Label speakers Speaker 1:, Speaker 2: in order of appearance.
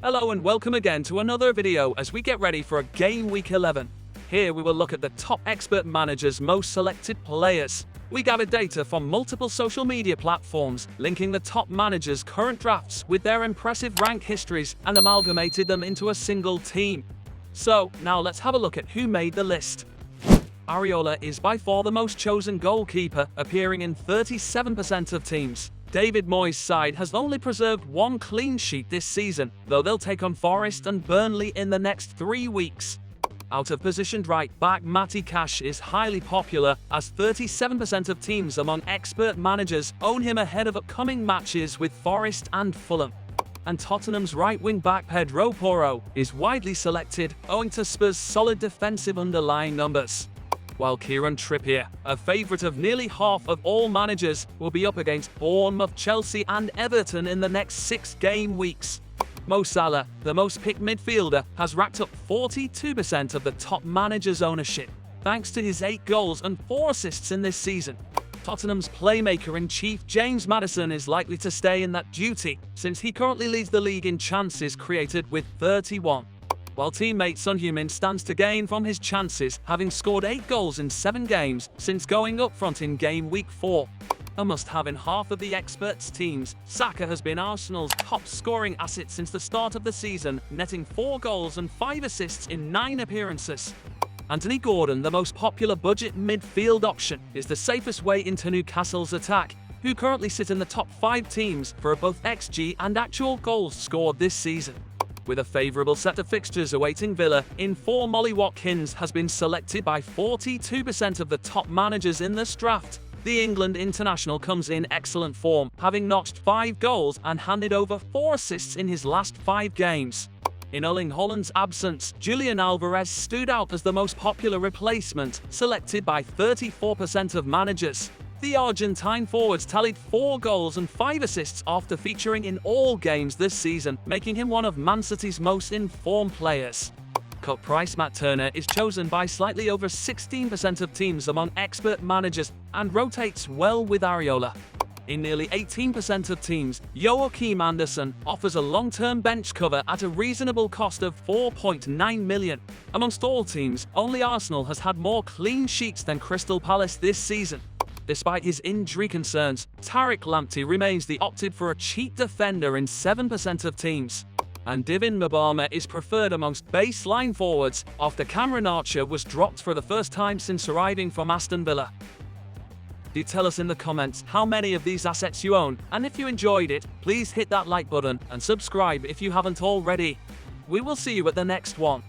Speaker 1: Hello and welcome again to another video as we get ready for a Game Week 11. Here we will look at the top expert managers' most selected players. We gathered data from multiple social media platforms, linking the top managers' current drafts with their impressive rank histories and amalgamated them into a single team. So, now let's have a look at who made the list. Areola is by far the most chosen goalkeeper, appearing in 37% of teams. David Moyes' side has only preserved one clean sheet this season, though they'll take on Forest and Burnley in the next 3 weeks. Out-of-positioned right-back Matty Cash is highly popular, as 37% of teams among expert managers own him ahead of upcoming matches with Forest and Fulham. And Tottenham's right-wing back Pedro Porro is widely selected, owing to Spurs' solid defensive underlying numbers. While Kieran Trippier, a favourite of nearly half of all managers, will be up against Bournemouth, Chelsea and Everton in the next 6 game weeks. Mo Salah, the most picked midfielder, has racked up 42% of the top managers' ownership, thanks to his 8 goals and 4 assists in this season. Tottenham's playmaker-in-chief James Maddison is likely to stay in that duty, since he currently leads the league in chances created with 31. While teammate Son Heung-min stands to gain from his chances, having scored 8 goals in 7 games since going up front in Game Week 4. A must-have in half of the experts' teams, Saka has been Arsenal's top scoring asset since the start of the season, netting 4 goals and 5 assists in 9 appearances. Anthony Gordon, the most popular budget midfield option, is the safest way into Newcastle's attack, who currently sit in the top 5 teams for both XG and actual goals scored this season. With a favourable set of fixtures awaiting Villa, in-form Ollie Watkins has been selected by 42% of the top managers in this draft. The England international comes in excellent form, having notched 5 goals and handed over 4 assists in his last 5 games. In Erling Haaland's absence, Julian Alvarez stood out as the most popular replacement, selected by 34% of managers. The Argentine forwards tallied 4 goals and 5 assists after featuring in all games this season, making him one of Man City's most informed players. Cut price Matt Turner is chosen by slightly over 16% of teams among expert managers and rotates well with Areola. In nearly 18% of teams, Joachim Andersen offers a long-term bench cover at a reasonable cost of 4.9 million. Amongst all teams, only Arsenal has had more clean sheets than Crystal Palace this season. Despite his injury concerns, Tariq Lamptey remains the opted-for-a cheap defender in 7% of teams. And Divin Mbama is preferred amongst baseline forwards after Cameron Archer was dropped for the first time since arriving from Aston Villa. Do tell us in the comments how many of these assets you own, and if you enjoyed it, please hit that like button and subscribe if you haven't already. We will see you at the next one.